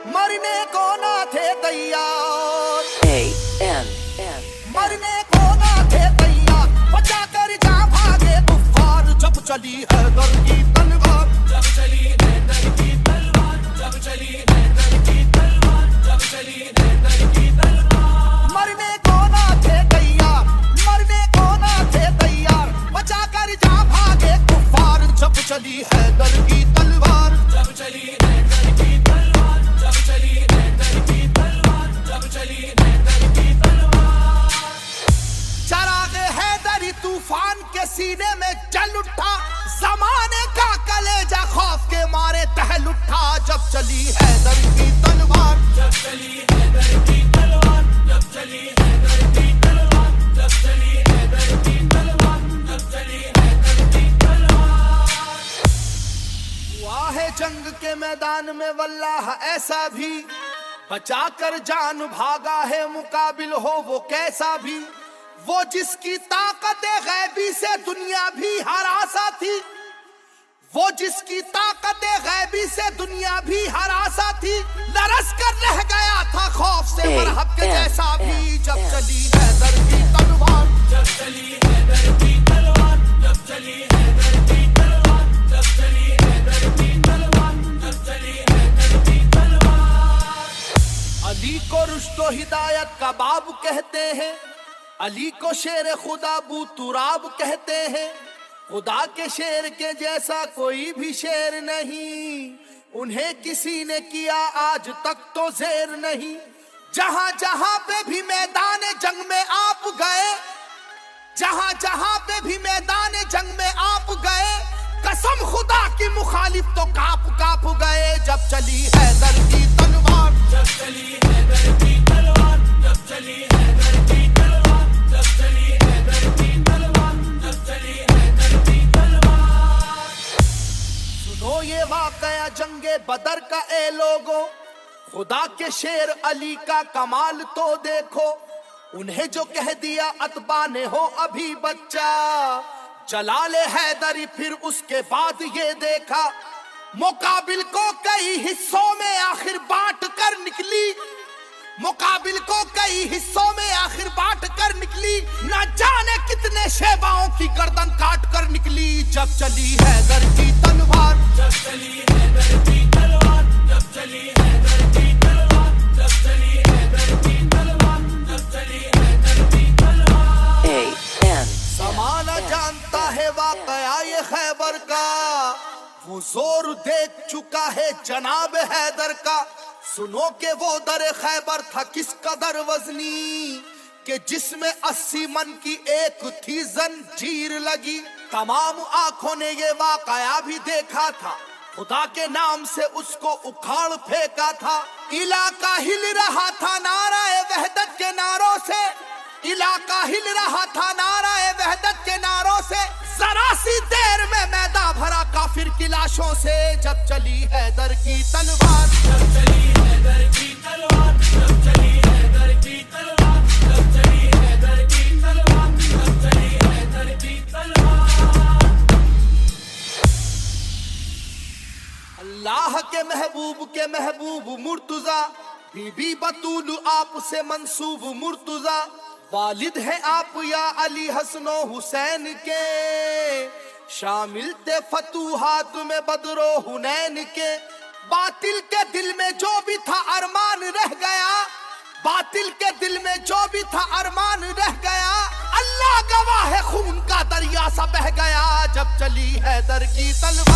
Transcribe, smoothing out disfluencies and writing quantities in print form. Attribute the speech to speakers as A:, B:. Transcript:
A: मरने को ना थे तैयार, मरने को ना थे तैयार, बचा कर जा भागे कुफ्फार। जब चली हैदर की तलवार, जब चली हैदर की तलवार, जब चली हैदर की तलवार, जब चली हैदर की तलवार। मरने को ना थे तैयार, मरने को ना थे तैयार, बचा कर जा भागे कुफ्फार। जब चली हैदर की तलवार, जब चली हैदर की तलवार, जब चली हैदर की तलवार, जब चली हैदर की तलवार। चरागे हैदरी तूफान के सीने में जल उठा, जमाने का कलेजा खौफ के मारे दहल उठा। जब चली हैदर की तलवार, जब चली हैदर की तलवार, जब चली हैदर की तलवार, जब चली हैदर की तलवार, जब चली हैदर की तलवार। हुआ है जंग के मैदान में वल्लाह ऐसा भी, बचा कर जान भागा है मुकाबिल हो वो कैसा भी। वो जिसकी ताकत गैबी से दुनिया भी हरासा थी, वो जिसकी ताकत गैबी से दुनिया भी हरासा थी। लरस कर रह गया था खौफ से मरहब के जैसा भी। जब चली हैदर की तलवार, जब चली हैदर की तलवार, जब चली हैदर की तलवार, जब चली हैदर की तलवार, जब चली हैदर की तलवार। अली को रुश्तो हिदायत का बाब कहते हैं, अली को शेर खुदा बू तुराब कहते हैं। खुदा के शेर के जैसा कोई भी शेर नहीं, उन्हें किसी ने किया आज तक तो ज़ेर नहीं। जहां जहां पे भी मैदान जंग में आप गए, जहां जहां पे भी मैदान जंग में आप गए, कसम खुदा की मुखालिफ तो काप काप गए। जब चली हैदर की तलवार, जब चली हैदर की तलवार, जब चली हैदर की तलवार, जब चली हैदर की तलवार, जब चली हैदर की तलवार। सुनो ये वाकया जंगे बदर का ए लोगो, खुदा के शेर अली का कमाल तो देखो। उन्हें जो कह दिया अतबा ने हो अभी बच्चा, जलाले हैदरी फिर उसके बाद ये देखा। मुकाबिल को कई हिस्सों में आखिर बांट कर निकली, मुकाबिल को कई हिस्सों में आखिर बांट कर निकली। न जाने कितने शेबाओं की गर्दन काट कर निकली। जब चली हैदर की तलवार, जब चली हैदर की तलवार, जब चली हैदर की तलवार, जब चली हैदर की तलवार, जब चली हैदर की तलवार। ज़माना जानता है वाकया ये खैबर का, वो जोर देख चुका है जनाब हैदर का। सुनो के वो दर खैबर था किस कदर वजनी, कि जिसमें 80 मन की एक थी जंजीर लगी। तमाम आंखों ने ये वाकया भी देखा था, खुदा के नाम से उसको उखाड़ फेंका था। इलाका हिल रहा था नाराए वहदत के नारों से, इलाका हिल रहा था नाराए वहदत के नारों से। जरा सी देर में मैदान भरा काफिर की लाशों से। जब चली हैदर की तलवार, जब चली हैदर की तलवार, जब चली हैदर की तलवार, जब चली हैदर की तलवार, जब चली हैदर की तलवार। अल्लाह के महबूब मुर्तुजा, बीबी बतूल आप से मंसूब मुर्तुजा। वालिद है आप या अली हसनो हुसैन के, शामिल थे फतूहात में बदरो हुनैन के। बातिल के दिल में जो भी था अरमान रह गया, बातिल के दिल में जो भी था अरमान रह गया। अल्लाह गवाह है खून का दरिया सा बह गया। जब चली हैदर की तलवार,